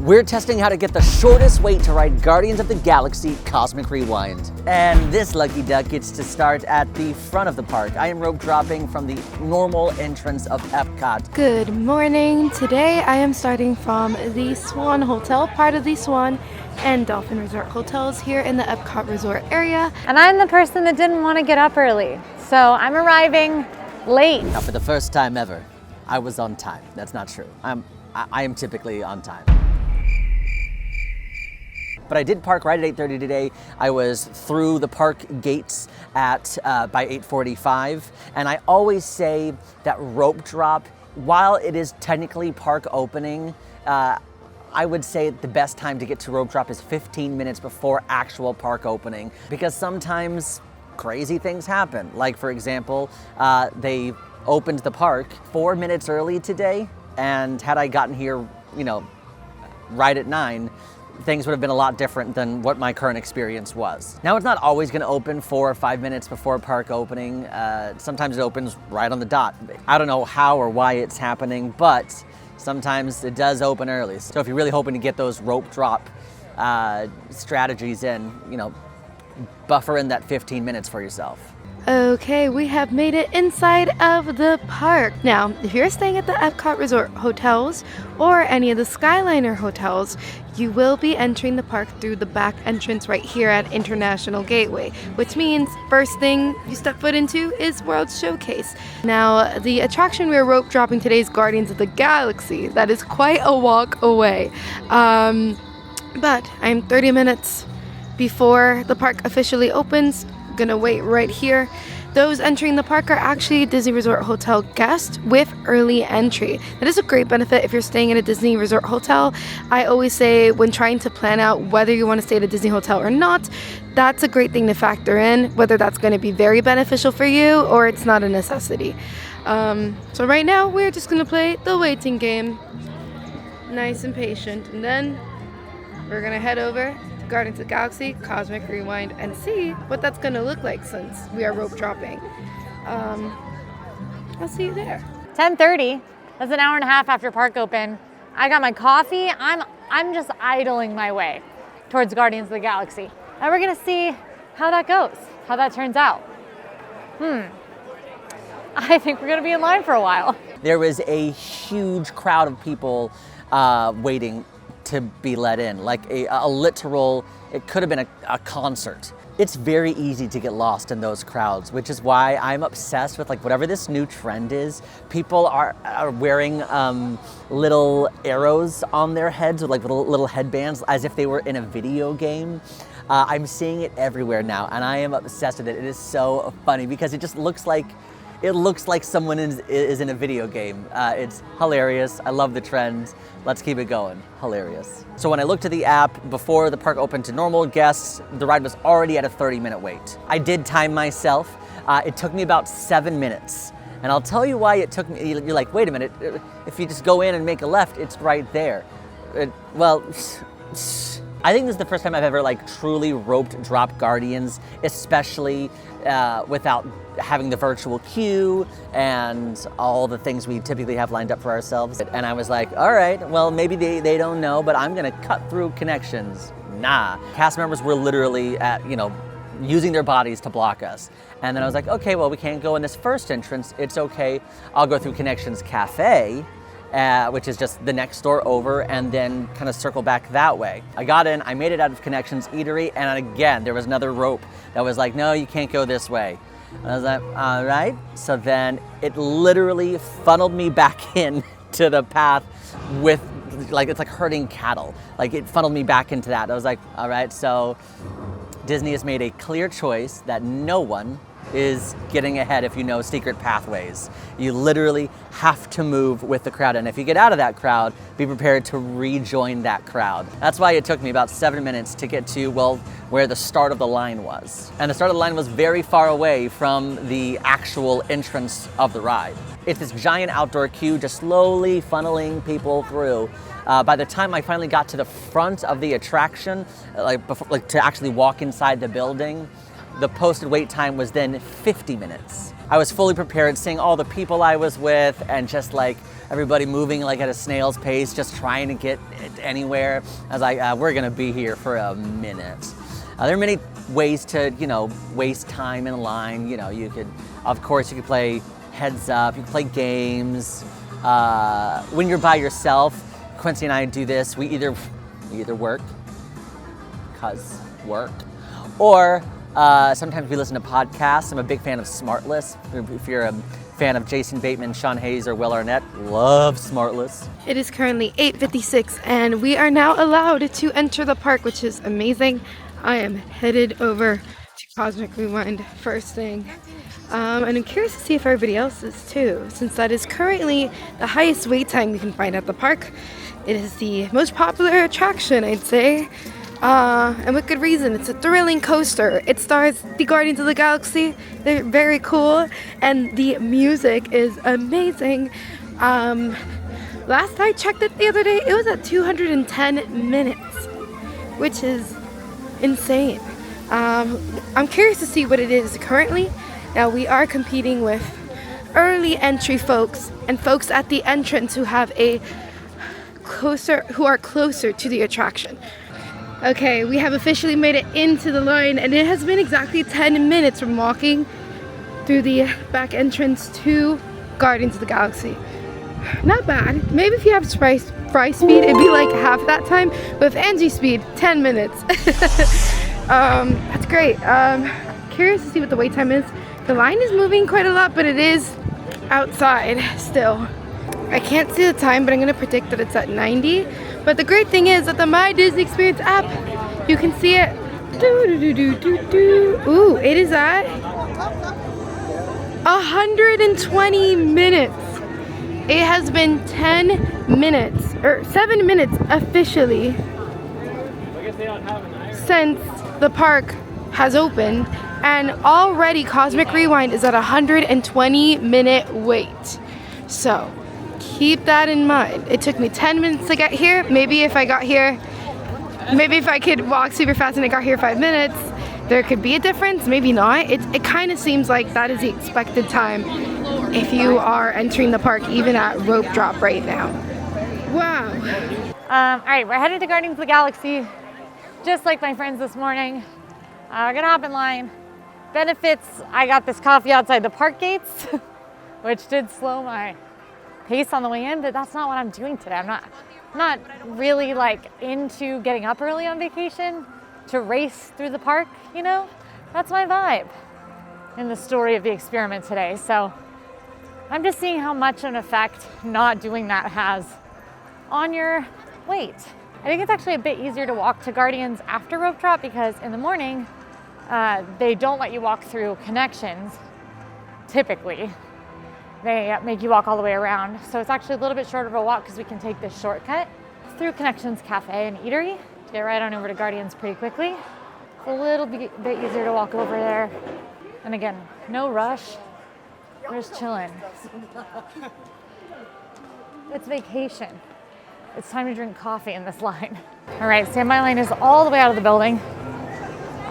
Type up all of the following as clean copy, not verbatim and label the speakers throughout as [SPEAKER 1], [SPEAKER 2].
[SPEAKER 1] We're testing how to get the shortest wait to ride Guardians of the Galaxy Cosmic Rewind. And this lucky duck gets to start at the front of the park. I am rope dropping from the normal entrance of EPCOT.
[SPEAKER 2] Good morning. Today I am starting from the Swan Hotel, part of the Swan and Dolphin Resort hotels here in the EPCOT Resort area.
[SPEAKER 3] And I'm the person that didn't want to get up early, so I'm arriving late.
[SPEAKER 1] Now, for the first time ever, I was on time. That's not true. I am typically on time. But I did park right at 8:30 today. I was through the park gates at by 8:45, and I always say that rope drop, while it is technically park opening, I would say the best time to get to rope drop is 15 minutes before actual park opening, because sometimes crazy things happen. Like, for example, they opened the park 4 minutes early today, and had I gotten here, right at 9, things would have been a lot different than what my current experience was. Now, it's not always going to open 4 or 5 minutes before park opening. Sometimes it opens right on the dot. I don't know how or why it's happening, but sometimes it does open early. So if you're really hoping to get those rope drop strategies in, buffer in that 15 minutes for yourself.
[SPEAKER 2] Okay, we have made it inside of the park. Now, if you're staying at the EPCOT Resort hotels or any of the Skyliner hotels, you will be entering the park through the back entrance right here at International Gateway, which means first thing you step foot into is World Showcase. Now, the attraction we're rope dropping today is Guardians of the Galaxy. That is quite a walk away. But I'm 30 minutes before the park officially opens. Gonna wait right here. Those entering the park are actually Disney Resort Hotel guests with early entry. That is a great benefit if you're staying at a Disney Resort Hotel. I always say when trying to plan out whether you want to stay at a Disney hotel or not, that's a great thing to factor in, whether that's going to be very beneficial for you or it's not a necessity. So right now we're just gonna play the waiting game, nice and patient, and then we're gonna head over Guardians of the Galaxy Cosmic Rewind and see what that's going to look like since we are rope dropping. I'll see you there.
[SPEAKER 3] 10:30. That's an hour and a half after park open. I got my coffee. I'm just idling my way towards Guardians of the Galaxy. And we're gonna see how that goes, how that turns out. I think we're gonna be in line for a while.
[SPEAKER 1] There was a huge crowd of people waiting to be let in, like a literal, it could have been a concert. It's very easy to get lost in those crowds, which is why I'm obsessed with whatever this new trend is. People are wearing little arrows on their heads with little headbands as if they were in a video game. I'm seeing it everywhere now, and I am obsessed with it. It is so funny because it just looks like someone is in a video game. It's hilarious. I love the trend. Let's keep it going. Hilarious. So when I looked at the app before the park opened to normal guests, the ride was already at a 30-minute wait. I did time myself. It took me about 7 minutes. And I'll tell you why it took me. You're like, wait a minute. If you just go in and make a left, it's right there. Well, I think this is the first time I've ever truly roped drop Guardians, especially without having the virtual queue and all the things we typically have lined up for ourselves. And I was like, all right, well, maybe they don't know, but I'm gonna cut through connections. Nah. Cast members were literally using their bodies to block us. And then I was like, okay, well, we can't go in this first entrance. It's okay. I'll go through Connections Cafe, which is just the next door over, and then kind of circle back that way. I got in, I made it out of Connections Eatery, and again, there was another rope that was like, no, you can't go this way. And I was like, all right. So then it literally funneled me back in to the path with, it's like herding cattle. It funneled me back into that. I was like, all right, so Disney has made a clear choice that no one is getting ahead if you know secret pathways. You literally have to move with the crowd, and if you get out of that crowd, be prepared to rejoin that crowd. That's why it took me about 7 minutes to get to, where the start of the line was. And the start of the line was very far away from the actual entrance of the ride. It's this giant outdoor queue just slowly funneling people through. By the time I finally got to the front of the attraction, to actually walk inside the building, the posted wait time was then 50 minutes. I was fully prepared, seeing all the people I was with, and just everybody moving like at a snail's pace, just trying to get anywhere. I was like, we're gonna be here for a minute. There are many ways to, waste time in line. You could, of course, you could play heads up, you could play games. When you're by yourself, Quincy and I do this. We either work, cause work, or sometimes we listen to podcasts. I'm a big fan of Smartless. If you're a fan of Jason Bateman, Sean Hayes, or Will Arnett, love Smartless.
[SPEAKER 2] It is currently 8:56 and we are now allowed to enter the park, which is amazing. I am headed over to Cosmic Rewind first thing. And I'm curious to see if everybody else is too, since that is currently the highest wait time you can find at the park. It is the most popular attraction, I'd say. And with good reason. It's a thrilling coaster. It stars the Guardians of the Galaxy. They're very cool, and the music is amazing. Last I checked it the other day, it was at 210 minutes, which is insane. I'm curious to see what it is currently. Now we are competing with early entry folks and folks at the entrance who are closer to the attraction. Okay, we have officially made it into the line, and it has been exactly 10 minutes from walking through the back entrance to Guardians of the Galaxy. Not bad. Maybe if you have fry speed, it'd be like half that time, but with Angie speed, 10 minutes. That's great. Curious to see what the wait time is. The line is moving quite a lot, but it is outside still. I can't see the time, but I'm gonna predict that it's at 90. But the great thing is that the My Disney Experience app, you can see it. Ooh, it is at 120 minutes. It has been 10 minutes, or 7 minutes officially, since the park has opened, and already Cosmic Rewind is at 120-minute wait. So keep that in mind. It took me 10 minutes to get here. Maybe if I could walk super fast and I got here 5 minutes, there could be a difference, maybe not. It kind of seems like that is the expected time if you are entering the park, even at rope drop right now. Wow.
[SPEAKER 3] All right, we're headed to Guardians of the Galaxy, just like my friends this morning. We're gonna hop in line. Benefits, I got this coffee outside the park gates, which did slow my pace on the way in, but that's not what I'm doing today. I'm not really like into getting up early on vacation to race through the park, That's my vibe in the story of the experiment today. So I'm just seeing how much an effect not doing that has on your wait. I think it's actually a bit easier to walk to Guardians after rope drop because in the morning, they don't let you walk through connections, typically. They make you walk all the way around. So it's actually a little bit shorter of a walk because we can take this shortcut through Connections Cafe and Eatery to get right on over to Guardians pretty quickly. It's a little bit easier to walk over there. And again, no rush. We're just chilling. It's vacation. It's time to drink coffee in this line. All right, standby line is all the way out of the building.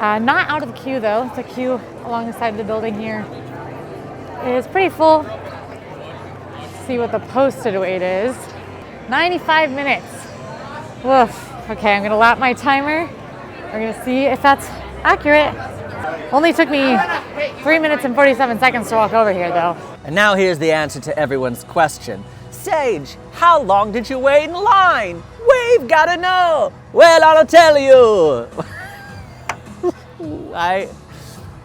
[SPEAKER 3] Not out of the queue though. It's a queue along the side of the building here. It is pretty full. Let's see what the posted wait is. 95 minutes. Woof. Okay, I'm gonna lap my timer. We're gonna see if that's accurate. Only took me 3 minutes and 47 seconds to walk over here though.
[SPEAKER 1] And now here's the answer to everyone's question. Sage, how long did you wait in line? We've gotta know. Well, I'll tell you.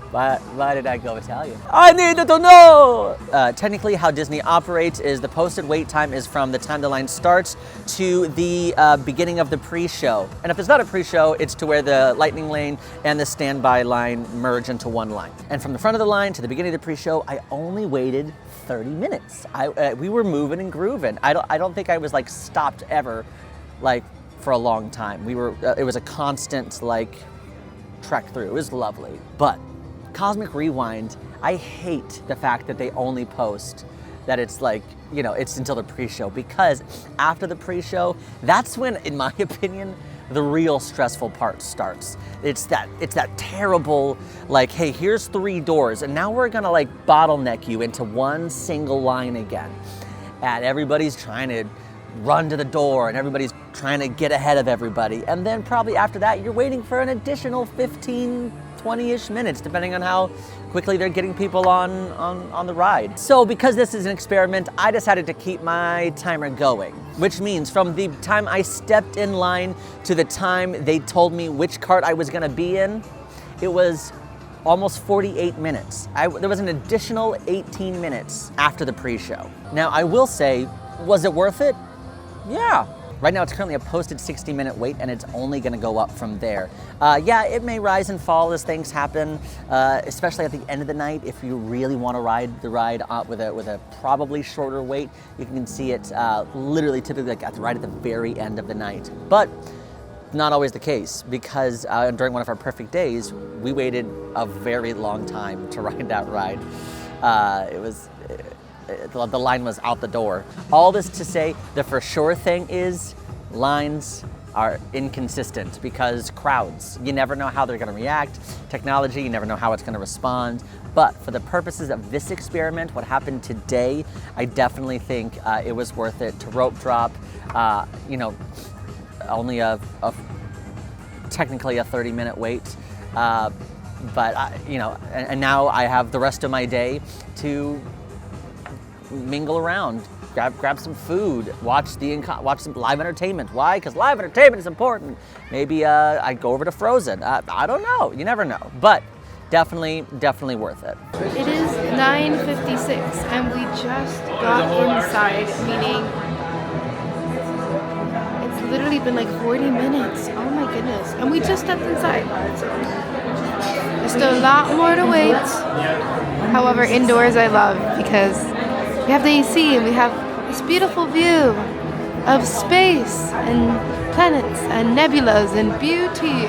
[SPEAKER 1] Why did I go tell you? I needed to know! Technically, how Disney operates is the posted wait time is from the time the line starts to the beginning of the pre-show. And if it's not a pre-show, it's to where the lightning lane and the standby line merge into one line. And from the front of the line to the beginning of the pre-show, I only waited 30 minutes. We were moving and grooving. I don't think I was like stopped ever, like for a long time. It was a constant like trek through. It was lovely. But Cosmic Rewind, I hate the fact that they only post that it's like, it's until the pre-show, because after the pre-show, that's when, in my opinion, the real stressful part starts. It's that terrible, like, hey, here's 3 doors, and now we're gonna like bottleneck you into one single line again. and everybody's trying to run to the door and everybody's trying to get ahead of everybody. And then probably after that, you're waiting for an additional 15, 20-ish minutes, depending on how quickly they're getting people on the ride. So because this is an experiment, I decided to keep my timer going, which means from the time I stepped in line to the time they told me which cart I was gonna be in, it was almost 48 minutes. There was an additional 18 minutes after the pre-show. Now, I will say, was it worth it? Yeah. Right now, it's currently a posted 60-minute wait, and it's only gonna go up from there. Yeah, it may rise and fall as things happen, especially at the end of the night. If you really wanna ride the ride with a probably shorter wait, you can see it literally typically like right at the very end of the night. But not always the case, because during one of our perfect days, we waited a very long time to ride that ride. The line was out the door. All this to say, the for sure thing is lines are inconsistent because crowds, you never know how they're gonna react. Technology, you never know how it's gonna respond. But for the purposes of this experiment, what happened today, I definitely think it was worth it to rope drop, only technically a 30-minute wait. And now I have the rest of my day to mingle around, grab some food, watch some live entertainment. Why? Because live entertainment is important. Maybe I go over to Frozen. I don't know. You never know. But definitely worth it.
[SPEAKER 2] It is 9:56 and we just got inside, meaning it's literally been like 40 minutes. Oh my goodness. And we just stepped inside. There's still a lot more to wait. However, indoors I love because we have the AC and we have this beautiful view of space and planets and nebulas and beauty.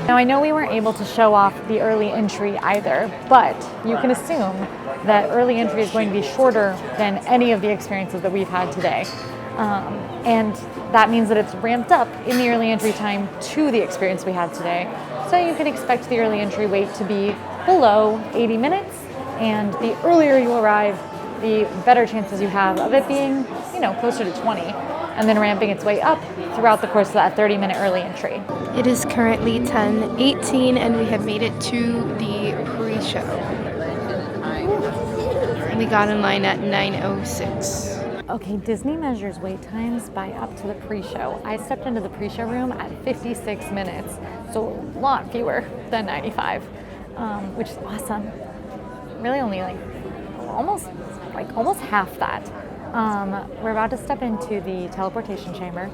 [SPEAKER 3] Now I know we weren't able to show off the early entry either, but you can assume that early entry is going to be shorter than any of the experiences that we've had today. And that means that it's ramped up in the early entry time to the experience we had today. So you can expect the early entry wait to be below 80 minutes, and the earlier you arrive, the better chances you have of it being, closer to 20, and then ramping its way up throughout the course of that 30-minute early entry.
[SPEAKER 2] It is currently 10:18 and we have made it to the pre-show. We got in line at 9:06.
[SPEAKER 3] Okay, Disney measures wait times by up to the pre-show. I stepped into the pre-show room at 56 minutes, so a lot fewer than 95, which is awesome. Really only almost half that. We're about to step into the teleportation chamber,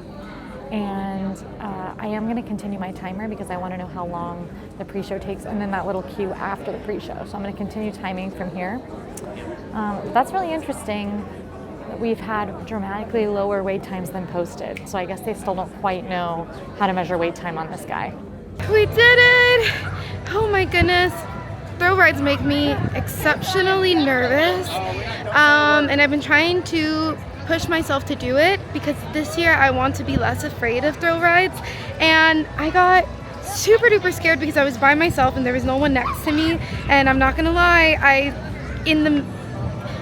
[SPEAKER 3] and I am going to continue my timer because I want to know how long the pre-show takes, and then that little queue after the pre-show. So I'm going to continue timing from here. That's really interesting. We've had dramatically lower wait times than posted, so I guess they still don't quite know how to measure wait time on this guy.
[SPEAKER 2] We did it! Oh my goodness. Thrill rides make me exceptionally nervous, and I've been trying to push myself to do it because this year I want to be less afraid of thrill rides, and I got super duper scared because I was by myself and there was no one next to me. And I'm not gonna lie,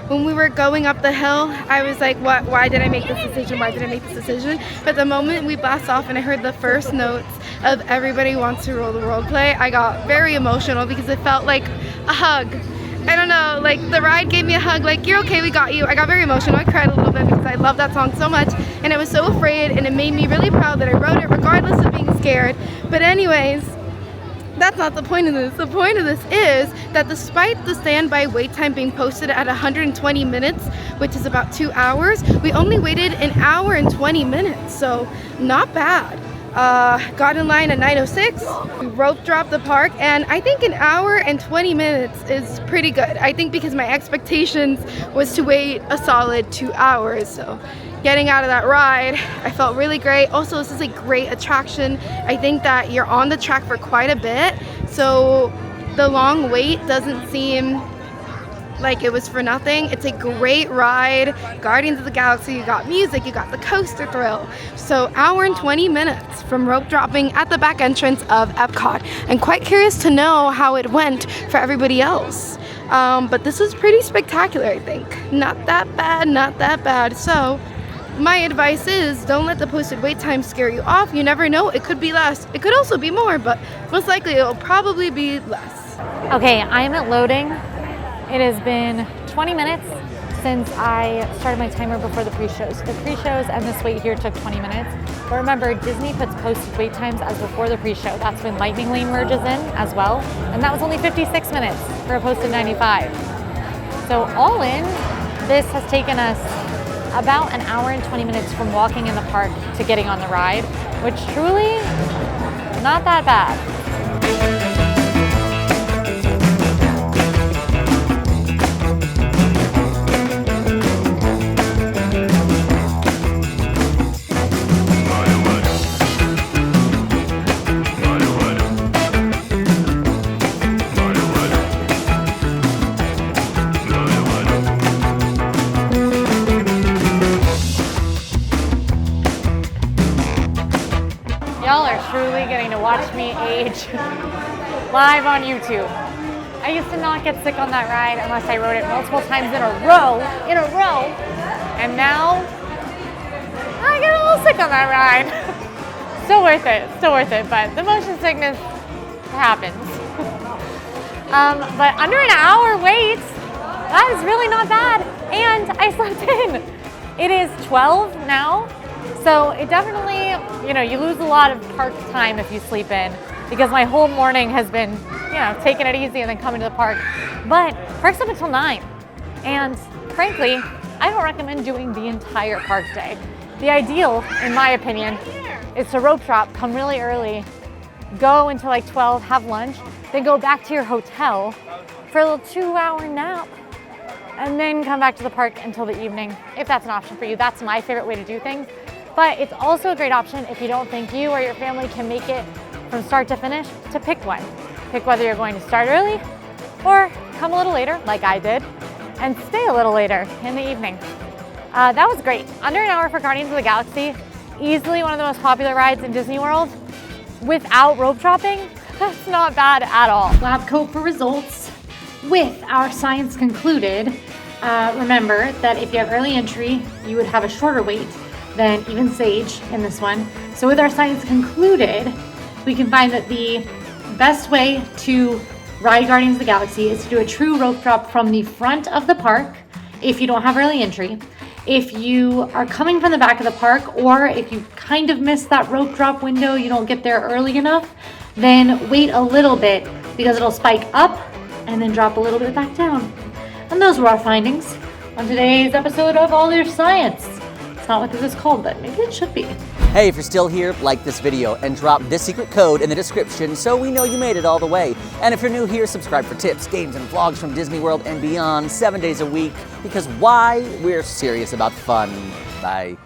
[SPEAKER 2] when we were going up the hill, I was like, why did I make this decision? Why did I make this decision? But the moment we blast off and I heard the first notes of Everybody Wants to Roll the World play, I got very emotional because it felt like a hug. I don't know, like the ride gave me a hug, like, you're okay, we got you. I got very emotional. I cried a little bit because I love that song so much, and I was so afraid, and it made me really proud that I wrote it regardless of being scared. But anyways, that's not the point of this. The point of this is that despite the standby wait time being posted at 120 minutes, which is about 2 hours, we only waited an hour and 20 minutes, so not bad. Got in line at 9:06, we rope dropped the park, and I think an hour and 20 minutes is pretty good. I think because my expectations was to wait a solid 2 hours, so getting out of that ride, I felt really great. Also, this is a great attraction. I think that you're on the track for quite a bit, so the long wait doesn't seem like it was for nothing. It's a great ride. Guardians of the Galaxy, you got music, you got the coaster thrill. So hour and 20 minutes from rope dropping at the back entrance of EPCOT. I'm quite curious to know how it went for everybody else. But this was pretty spectacular, I think. Not that bad, not that bad. So my advice is don't let the posted wait time scare you off. You never know, it could be less. It could also be more, but most likely it'll probably be less.
[SPEAKER 3] Okay, I am at loading. It has been 20 minutes since I started my timer before the pre-shows. The pre-shows and this wait here took 20 minutes. But remember, Disney puts posted wait times as before the pre-show. That's when Lightning Lane merges in as well. And that was only 56 minutes for a posted 95. So all in, this has taken us about an hour and 20 minutes from walking in the park to getting on the ride, which truly, not that bad. Y'all are truly getting to watch me age live on YouTube. I used to not get sick on that ride unless I rode it multiple times in a row, and now I get a little sick on that ride. Still worth it, but the motion sickness happens. But under an hour wait, that is really not bad, and I slept in. It is 12 now. So it definitely, you lose a lot of park time if you sleep in, because my whole morning has been, taking it easy and then coming to the park. But park's up until 9. And frankly, I don't recommend doing the entire park day. The ideal, in my opinion, is to rope drop, come really early, go until like 12, have lunch, then go back to your hotel for a little 2-hour nap, and then come back to the park until the evening, if that's an option for you. That's my favorite way to do things. But it's also a great option if you don't think you or your family can make it from start to finish, to pick one. Pick whether you're going to start early or come a little later, like I did, and stay a little later in the evening. That was great. Under an hour for Guardians of the Galaxy. Easily one of the most popular rides in Disney World. Without rope dropping, that's not bad at all. Lab coat for results. With our science concluded, remember that if you have early entry, you would have a shorter wait than even Sage in this one. So with our science concluded, we can find that the best way to ride Guardians of the Galaxy is to do a true rope drop from the front of the park if you don't have early entry. If you are coming from the back of the park, or if you kind of miss that rope drop window, you don't get there early enough, then wait a little bit, because it'll spike up and then drop a little bit back down. And those were our findings on today's episode of AllEars Science. It's not what this is called, but maybe it should be.
[SPEAKER 1] Hey, if you're still here, like this video and drop this secret code in the description so we know you made it all the way. And if you're new here, subscribe for tips, games, and vlogs from Disney World and beyond 7 days a week, because why? We're serious about fun. Bye.